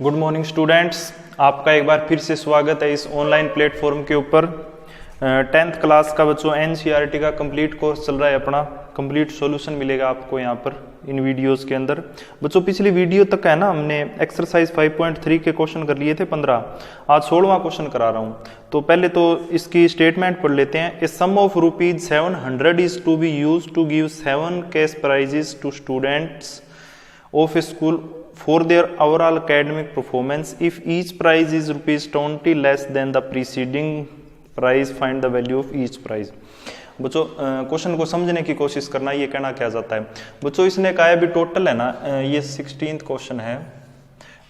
Good morning students, आपका एक बार फिर से स्वागत है इस ऑनलाइन प्लेटफॉर्म के ऊपर। 10th क्लास का बच्चों एनसीईआरटी का कंप्लीट कोर्स चल रहा है अपना। कंप्लीट सॉल्यूशन मिलेगा आपको यहाँ पर इन वीडियोस के अंदर। बच्चों पिछली वीडियो तक है ना, हमने एक्सरसाइज 5.3 के क्वेश्चन कर लिए थे 15। आज 16वां क्वेश्चन करा रहा हूँ। तो पहले तो इसकी स्टेटमेंट पढ़ लेते हैं। A sum of ₹700 is to be use to give 7 cash prizes to students of a school for their overall academic performance. If each prize is ₹20 less than the preceding prize, find the value of each prize. बच्चों question को समझने की कोशिश करना, ये कहना क्या जाता है। बच्चों इसने कहा है भी टोटल है ना, ये 16th क्वेश्चन है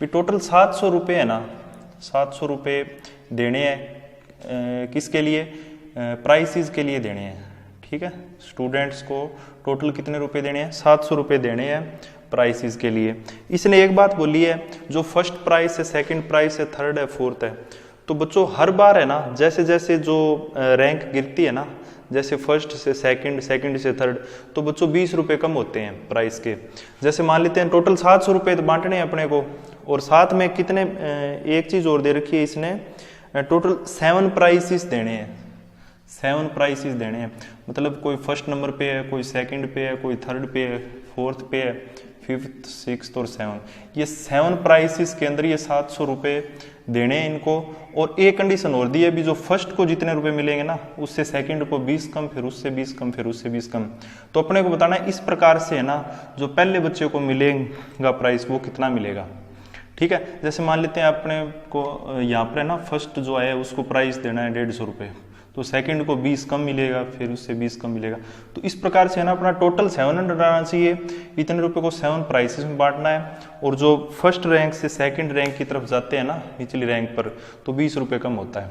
भी टोटल 700 रुपये है ना, 700 रुपये देने हैं किसके लिए, प्राइसेस के लिए देने हैं। ठीक है, स्टूडेंट्स को टोटल कितने रुपए देने हैं, 700 रुपये देने हैं प्राइसेस के लिए। इसने एक बात बोली है, जो फर्स्ट प्राइस है, सेकंड प्राइस है, थर्ड है, फोर्थ है, तो बच्चों हर बार है ना, जैसे जैसे जो रैंक गिरती है ना, जैसे फर्स्ट से सेकंड, सेकंड से थर्ड, तो बच्चों 20 रुपये कम होते हैं प्राइस के। जैसे मान लेते हैं टोटल 700 रुपये तो बांटने हैं अपने को, और साथ में कितने, एक चीज और दे रखी है इसने, टोटल 7 प्राइसेस देने हैं, 7 प्राइसेस देने हैं। मतलब कोई फर्स्ट नंबर पे है, कोई सेकंड पे है, कोई थर्ड पे है, फोर्थ पे है, फिफ्थ, सिक्स्थ और 7, ये 7 प्राइसेस के अंदर ये 700 रुपये देने हैं इनको। और एक कंडीशन और दी है भी, जो फर्स्ट को जितने रुपए मिलेंगे ना, उससे सेकंड को 20 कम, फिर उससे 20 कम, फिर उससे 20 कम। तो अपने को बताना है इस प्रकार से है ना, जो पहले बच्चे को मिलेगा प्राइस वो कितना मिलेगा। ठीक है, जैसे मान लेते हैं अपने को यहाँ पर है ना, फर्स्ट जो है उसको प्राइस देना है 150 रुपये, तो सेकंड को 20 कम मिलेगा, फिर उससे 20 कम मिलेगा। तो इस प्रकार से है ना, अपना टोटल 700 आना चाहिए, इतने रुपए को 7 प्राइसेस में बांटना है। और जो फर्स्ट रैंक से सेकंड रैंक की तरफ जाते हैं ना, निचली रैंक पर, तो 20 रुपये कम होता है।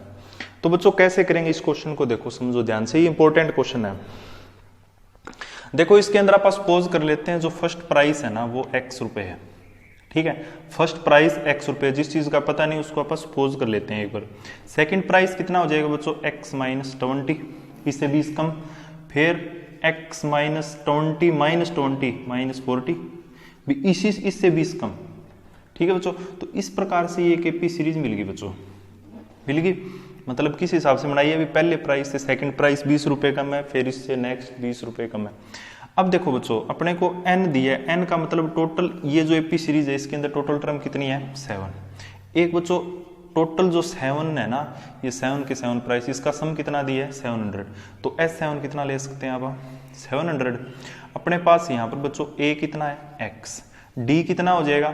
तो बच्चों कैसे करेंगे इस क्वेश्चन को, देखो समझो ध्यान से, ये इंपॉर्टेंट क्वेश्चन है। देखो इसके अंदर आप सपोज कर लेते हैं जो फर्स्ट प्राइस है ना वो X रुपये है। ठीक है, फर्स्ट प्राइस X रुपये, जिस चीज का पता नहीं उसको आप सपोज कर लेते हैं एक बार। सेकंड प्राइस कितना हो जाएगा बच्चों, X - 20, इससे 20 कम, फिर X - 20 -20 -40, इससे 20 कम। ठीक है बच्चों, तो इस प्रकार से ये KP सीरीज मिल गई बच्चों, मिल गई। मतलब किस हिसाब से बनाई है, अभी पहले प्राइस से सेकंड प्राइस 20 रुपये कम है, फिर इससे नेक्स्ट 20 रुपये कम है। अब देखो बच्चों अपने को n दिया है, n का मतलब टोटल, ये जो AP सीरीज है इसके अंदर टोटल टर्म कितनी है, 7। एक बच्चों टोटल जो 7 है ना, ये 7 के 7 प्राइस, इसका सम कितना दिया है 700। तो S7 कितना ले सकते हैं आप, 700। अपने पास यहाँ पर बच्चों A कितना है X, D कितना हो जाएगा,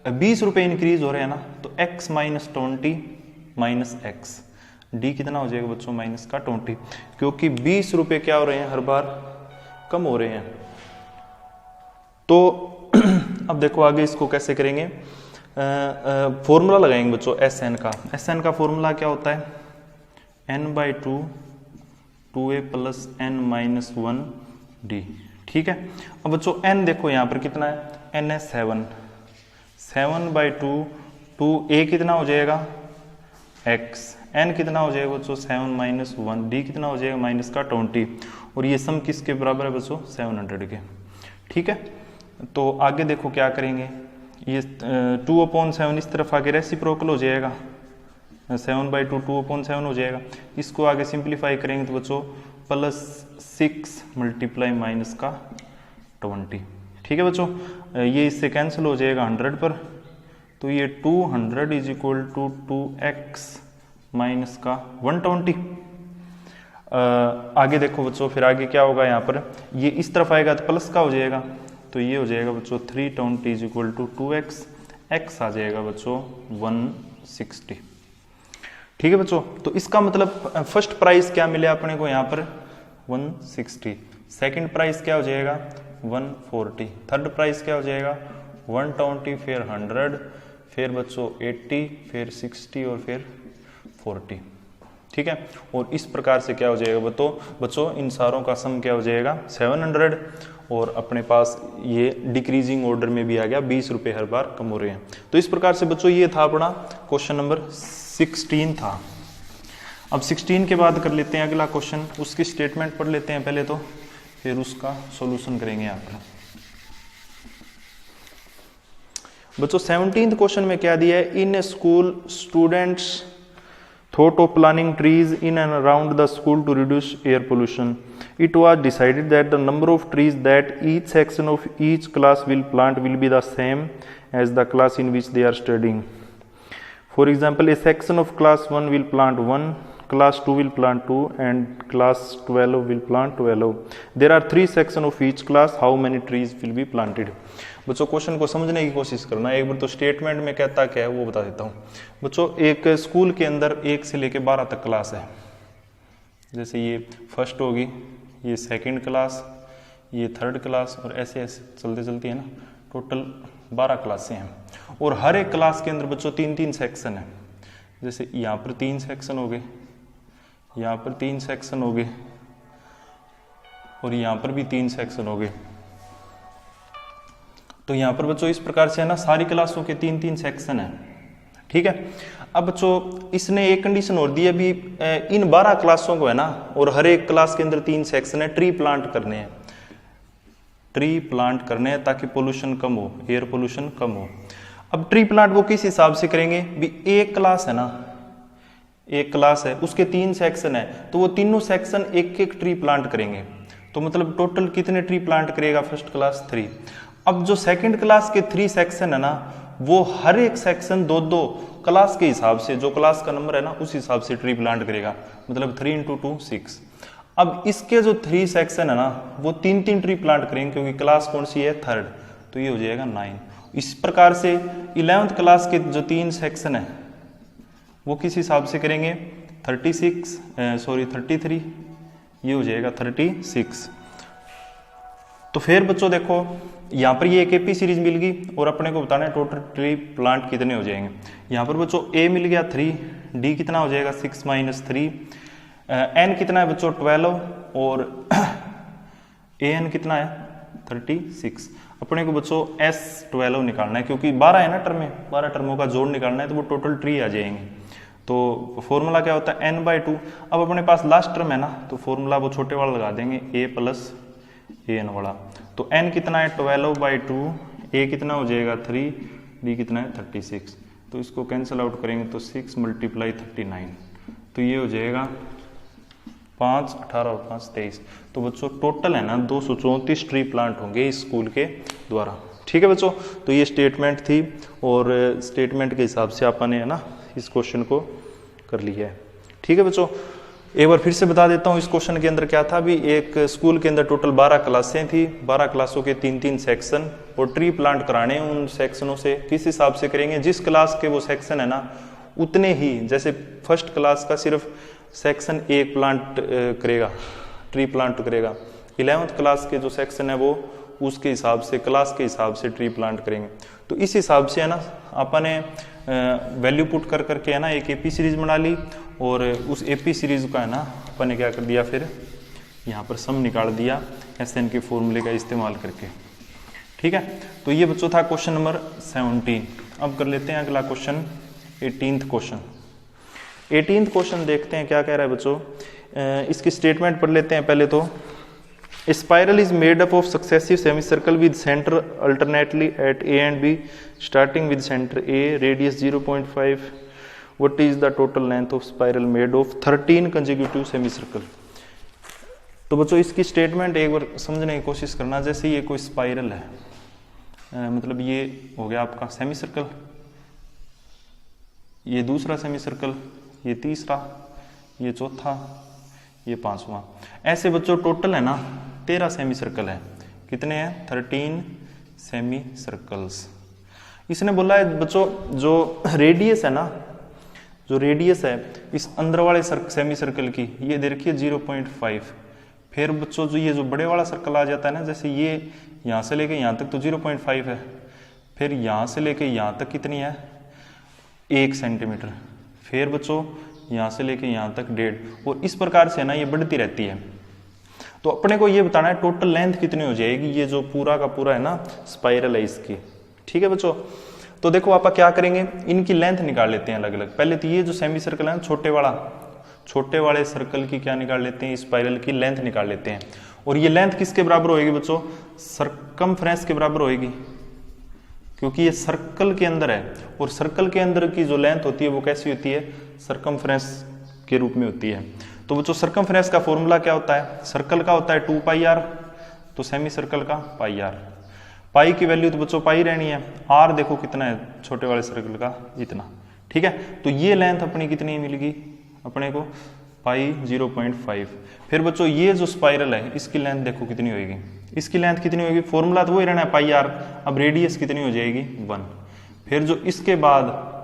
20 रुपये इंक्रीज हो रहे हैं ना, तो X - 20 - X, D कितना हो जाएगा बच्चों माइनस का 20, क्योंकि 20 रुपये क्या हो रहे हैं, हर बार कम हो रहे हैं। तो अब देखो आगे इसको कैसे करेंगे, फॉर्मूला लगाएंगे बच्चों SN का। SN का फॉर्मूला क्या होता है, n/2 2a + n - 1d। ठीक है, अब बच्चों n देखो यहाँ पर कितना है, n है 7, 7/2, 2a कितना हो जाएगा x, n कितना हो जाएगा बच्चों 7 - 1, d कितना हो जाएगा माइनस का 20, और ये सम किसके बराबर है बच्चों 700 के। ठीक है, तो आगे देखो क्या करेंगे, ये 2/7 इस तरफ आगे रेसिप्रोकल हो जाएगा, 7/2 2/7 हो जाएगा। इसको आगे सिंप्लीफाई करेंगे तो बच्चों +6 × -20। ठीक है बच्चों, ये इससे कैंसिल हो जाएगा 100 पर, तो ये 200 = 2x - 120। आगे देखो बच्चों, फिर आगे क्या होगा, यहाँ पर ये इस तरफ आएगा तो प्लस का हो जाएगा, तो ये हो जाएगा बच्चों 320 = 2x, x आ जाएगा बच्चों 160। ठीक है बच्चों, तो इसका मतलब फर्स्ट प्राइस क्या मिले अपने को यहाँ पर 160, सेकंड प्राइस क्या हो जाएगा 140, थर्ड प्राइस क्या हो जाएगा 120, फिर 100, फिर बच्चों 80, फिर 60 और फिर 40। ठीक है, और इस प्रकार से क्या हो जाएगा बच्चों इन सारों का सम क्या हो जाएगा 700, और अपने पास ये डिक्रीजिंग ऑर्डर में भी आ गया, 20 रुपये हर बार कम हो रहे हैं। तो इस प्रकार से बच्चों ये था अपना क्वेश्चन नंबर 16 था। अब 16 के बाद कर लेते हैं अगला क्वेश्चन, उसकी स्टेटमेंट पढ़ लेते हैं पहले तो, फिर उसका सॉल्यूशन करेंगे यहाँ पर। बच्चों 17th क्वेश्चन में क्या दिया है, in school students thought of planting trees in and around the school to reduce air pollution. It was decided that the number of trees that each section of each class will plant will be the same as the class in which they are studying. For example, a section of class 1 will plant 1, class 2 will plant 2 and class 12 will plant 12. There are 3 sections of each class. How many trees will be planted? बच्चों question को समझने की कोशिश करना। एक बार तो statement में कहता क्या है वो बता देता हूँ। बच्चों एक स्कूल के अंदर 1 से लेकर 12 तक क्लास है। जैसे ये फर्स्ट होगी, ये सेकंड क्लास, ये थर्ड क्लास और ऐसे ऐसे चलते चलती है ना, टोटल 12 क्लासें हैं। और हर एक क्लास के अंदर बच्चों 3-3 सेक्शन है। जैसे यहाँ पर 3 सेक्शन हो गए, यहाँ पर 3 सेक्शन हो गए और यहाँ पर भी 3 सेक्शन हो गए। तो यहाँ पर बच्चों इस प्रकार से है ना, सारी क्लासों के 3-3 सेक्शन है। ठीक है। अब बच्चों इसने एक कंडीशन और दी है भी, इन 12 क्लासों को है ना, और हर एक क्लास के अंदर 3 सेक्शन है, ट्री प्लांट करने हैं, ट्री प्लांट करने हैं ताकि पोल्यूशन कम हो, एयर पोल्यूशन कम हो। अब ट्री प्लांट वो किस हिसाब से करेंगे भी, एक क्लास है ना, एक क्लास है उसके 3 सेक्शन है, तो वो तीनों सेक्शन एक एक ट्री प्लांट करेंगे। तो मतलब टोटल कितने ट्री प्लांट करेगा फर्स्ट क्लास? 3। अब जो सेकंड क्लास के 3 सेक्शन है ना, वो हर एक सेक्शन 2-2 क्लास के हिसाब से, जो क्लास का नंबर है ना उस हिसाब से ट्री प्लांट करेगा, मतलब 3 × 2 6। अब इसके जो 3 सेक्शन है ना, वो 3-3 ट्री प्लांट करेंगे क्योंकि क्लास कौन सी है? थर्ड, तो ये हो जाएगा 9। इस प्रकार से 11th क्लास के जो 3 सेक्शन है वो किस हिसाब से करेंगे? 33, ये हो जाएगा 36। तो फिर बच्चों देखो यहाँ पर ये एक एपी सीरीज मिल गई और अपने को बताना है टोटल ट्री प्लांट कितने हो जाएंगे। यहाँ पर बच्चों ए मिल गया 3, डी कितना हो जाएगा 6 - 3, एन कितना है बच्चों 12 और ए एन कितना है 36। अपने को बच्चों एस 12 निकालना है क्योंकि 12 है ना टर्म में, 12 टर्मों का जोड़ निकालना है, तो वो टोटल ट्री आ जाएंगे। तो फॉर्मूला क्या होता है? n/2। अब अपने पास लास्ट टर्म है ना, तो फॉर्मूला वो छोटे वाला लगा देंगे, a + an वाला। तो n कितना है 12/2, a कितना हो जाएगा 3, d कितना है 36। तो इसको कैंसिल आउट करेंगे तो 6 × 39, तो ये हो जाएगा 5, 18 और 5 23। तो बच्चों टोटल है ना 234 ट्री प्लांट होंगे इस स्कूल के द्वारा। ठीक है बच्चों, तो ये स्टेटमेंट थी और स्टेटमेंट के हिसाब से आपने है ना इस क्वेश्चन को कर लिया है। ठीक है बच्चों, एक बार फिर से बता देता हूँ इस क्वेश्चन के अंदर क्या था भी, एक स्कूल के अंदर टोटल 12 क्लासें थी, 12 क्लासों के 3-3 सेक्शन और ट्री प्लांट कराने। उन सेक्शनों से किस हिसाब से करेंगे? जिस क्लास के वो सेक्शन है ना उतने ही, जैसे फर्स्ट क्लास का सिर्फ सेक्शन 1 प्लांट करेगा, ट्री प्लांट करेगा। 11th क्लास के जो सेक्शन है वो उसके हिसाब से, क्लास के हिसाब से ट्री प्लांट करेंगे। तो इस हिसाब से है ना आपने वैल्यू पुट कर करके है ना एक एपी सीरीज बना ली और उस एपी सीरीज का है ना अपन ने क्या कर दिया, फिर यहाँ पर सम निकाल दिया SN के फॉर्मूले का इस्तेमाल करके। ठीक है, तो ये बच्चों था क्वेश्चन नंबर 17। अब कर लेते हैं अगला question 18th question. 18th question देखते हैं क्या कह रहा है बच्चों। इसकी स्टेटमेंट पढ़ लेते हैं पहले तो। A spiral is made up of successive semicircle with center alternately at A and B, starting with center A, radius 0.5. What is the total length of spiral made of 13 consecutive semicircle? तो बच्चों इसकी statement एक बार समझने की कोशिश करना। जैसे ये कोई स्पाइरल है, मतलब ये हो गया आपका सेमी सर्कल, ये दूसरा सेमी सर्कल, ये तीसरा, ये चौथा, ये 5वां। ऐसे बच्चों टोटल है ना 13 सेमी सर्कल है। कितने हैं? 13 सेमी सर्कल्स। इसने बोला है बच्चों जो रेडियस है ना, जो रेडियस है इस अंदर वाले सेमी सर्कल की, ये दे रखी है 0.5। फिर बच्चों जो ये जो बड़े वाला सर्कल आ जाता है ना, जैसे ये यहाँ से लेके यहाँ तक तो 0.5 है, फिर यहाँ से लेके यहाँ तक कितनी है 1 सेंटीमीटर, फिर बच्चों यहाँ से लेके यहाँ तक 1.5, और इस प्रकार से ना ये बढ़ती रहती है। तो अपने को ये बताना है टोटल लेंथ कितनी हो जाएगी, ये जो पूरा का पूरा है ना स्पाइरल है इसकी। ठीक है बच्चों, तो देखो आप क्या करेंगे, इनकी लेंथ निकाल लेते हैं अलग अलग। पहले तो ये जो सेमी सर्कल है छोटे वाले सर्कल की क्या निकाल लेते हैं, स्पाइरल की लेंथ निकाल लेते हैं। और ये लेंथ किसके बराबर होगी बच्चों? सरकमफ्रेंस के बराबर होगी। क्योंकि ये सर्कल के अंदर है और सर्कल के अंदर की जो लेंथ होती है वो कैसी होती है, सरकमफ्रेंस के रूप में होती है। तो बच्चों सरकमफ्रेंस का फॉर्मूला क्या होता है, सर्कल का होता है 2 पाई आर, तो सेमी सर्कल का पाई आर। पाई की वैल्यू तो बच्चों पाई रहनी है, आर देखो कितना है छोटे वाले सर्कल का, इतना, ठीक है। तो ये लेंथ अपनी कितनी मिलेगी अपने को, पाई 0.5। फिर बच्चों ये जो स्पाइरल है इसकी लेंथ देखो कितनी होगी, इसकी लेंथ कितनी होगी, फॉर्मूला तो वही रहना है पाई आर, अब रेडियस कितनी हो जाएगी 1। फिर जो इसके बाद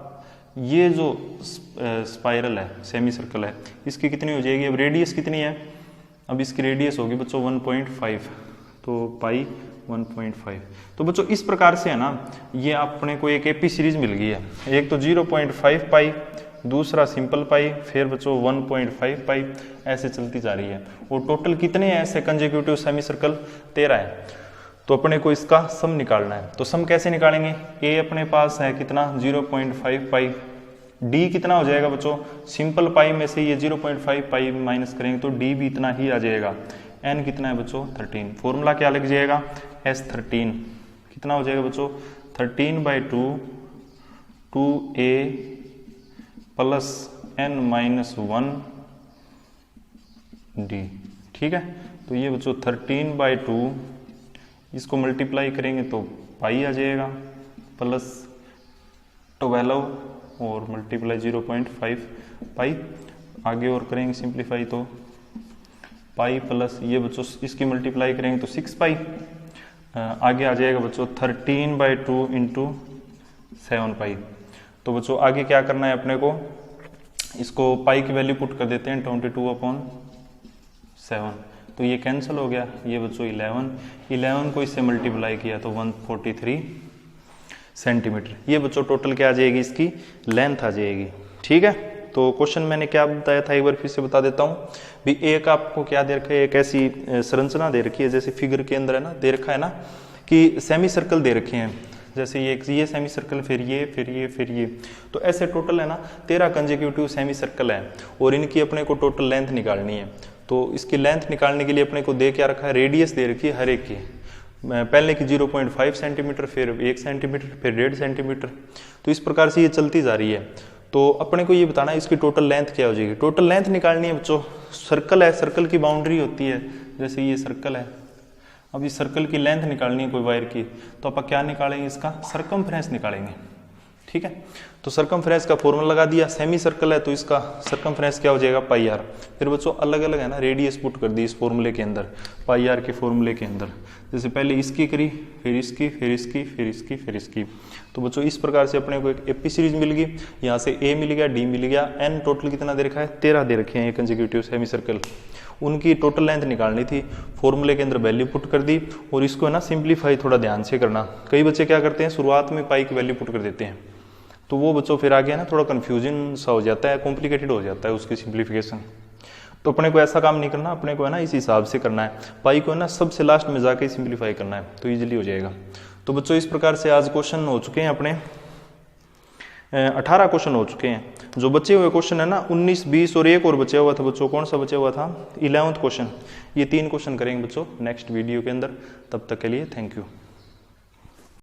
ये जो स्पाइरल है सेमी सर्कल है इसकी कितनी हो जाएगी, अब रेडियस कितनी है, अब इसकी रेडियस होगी बच्चों 1.5, तो पाई 1.5। तो बच्चों इस प्रकार से है ना, ये अपने को एक एपी सीरीज मिल गई है, एक तो 0.5 पाई, दूसरा सिंपल पाई, फिर बच्चों 1.5 पाई, ऐसे चलती जा रही है। और टोटल कितने हैं ऐसे कंसेक्यूटिव सेमी सर्कल, 13 है। तो अपने को इसका सम निकालना है, तो सम कैसे निकालेंगे, ए अपने पास है कितना 0.5 पाई, डी कितना हो जाएगा बच्चों, सिंपल पाई में से ये 0.5 पाई माइनस करेंगे तो डी भी इतना ही आ जाएगा, एन कितना है बच्चों 13। फॉर्मूला क्या लग जाएगा, S13 कितना हो जाएगा बच्चों 13/2 2a plus n minus 1 d, ठीक है। तो ये बच्चों 13/2, इसको मल्टीप्लाई करेंगे तो पाई आ जाएगा, प्लस 12 और मल्टीप्लाई 0.5 पाई, आगे और करेंगे सिंप्लीफाई तो पाई प्लस ये बच्चों इसकी मल्टीप्लाई करेंगे तो 6 पाई, आगे आ जाएगा बच्चों 13/2 इंटू 7 पाई। तो बच्चों आगे क्या करना है अपने को, इसको पाई की वैल्यू पुट कर देते हैं 22/7, तो ये कैंसिल हो गया, ये बच्चों 11 को इससे मल्टीप्लाई किया तो 143 सेंटीमीटर। ये बच्चों टोटल क्या आ जाएगी, इसकी लेंथ आ जाएगी, ठीक है। तो क्वेश्चन मैंने क्या बताया था एक बार फिर से बता देता हूँ भी, एक आपको क्या दे रखा है, एक ऐसी संरचना दे रखी है जैसे फिगर के अंदर है ना, दे रखा है ना कि सेमी सर्कल दे रखे हैं, जैसे ये सेमी सर्कल, फिर ये, फिर ये, फिर ये, तो ऐसे टोटल है ना 13 कंसेक्यूटिव सेमी सर्कल है और इनकी अपने को टोटल लेंथ निकालनी है। तो इसकी लेंथ निकालने के लिए अपने को दे क्या रखा है, रेडियस दे रखी है हर एक की, पहले की 0.5 सेंटीमीटर, फिर 1 सेंटीमीटर, फिर 1.5 सेंटीमीटर, तो इस प्रकार से ये चलती जा रही है। तो अपने को ये बताना है इसकी टोटल लेंथ क्या हो जाएगी, टोटल लेंथ निकालनी है बच्चों। सर्कल है, सर्कल की बाउंड्री होती है, जैसे ये सर्कल है, अब इस सर्कल की लेंथ निकालनी है कोई वायर की, तो आप क्या निकालेंगे, इसका सरकमफ्रेंस निकालेंगे, ठीक है। तो सरकमफ्रेंस का फॉर्मूला लगा दिया, सेमी सर्कल है तो इसका सरकमफ्रेंस क्या हो जाएगा पाई आर। फिर बच्चों अलग अलग है ना रेडियस पुट कर दी इस फॉर्मूले के अंदर, पाई आर के फॉर्मूले के अंदर, जैसे पहले इसकी करी, फिर इसकी, फिर इसकी, फिर इसकी, फिर इसकी। तो बच्चों इस प्रकार से अपने को एक एपी सीरीज मिल गई, यहाँ से ए मिल गया, डी मिल गया, एन टोटल कितना दे रखा है 13 दे रखे हैं ये कंसेक्यूटिव सेमी सर्कल, उनकी टोटल लेंथ निकालनी थी, फॉर्मूले के अंदर वैल्यू पुट कर दी। और इसको है ना सिंप्लीफाई थोड़ा ध्यान से करना, कई बच्चे क्या करते हैं शुरुआत में पाई की वैल्यू पुट कर देते हैं, तो वो बच्चों फिर आगे है ना थोड़ा कंफ्यूजन सा हो जाता है, कॉम्प्लिकेटेड हो जाता है उसकी सिंप्लीफिकेशन। तो अपने को ऐसा काम नहीं करना, अपने को है ना इस हिसाब से करना है, पाई को है ना सबसे लास्ट में जाके सिंप्लीफाई करना है, तो इजीली हो जाएगा। तो बच्चों इस प्रकार से आज क्वेश्चन हो चुके हैं अपने 18 क्वेश्चन हो चुके हैं। जो बचे हुए क्वेश्चन है ना 19, 20 और एक और बचा हुआ था बच्चों, कौन सा बचा हुआ था 11वां क्वेश्चन, ये 3 क्वेश्चन करेंगे बच्चों नेक्स्ट वीडियो के अंदर। तब तक के लिए थैंक यू।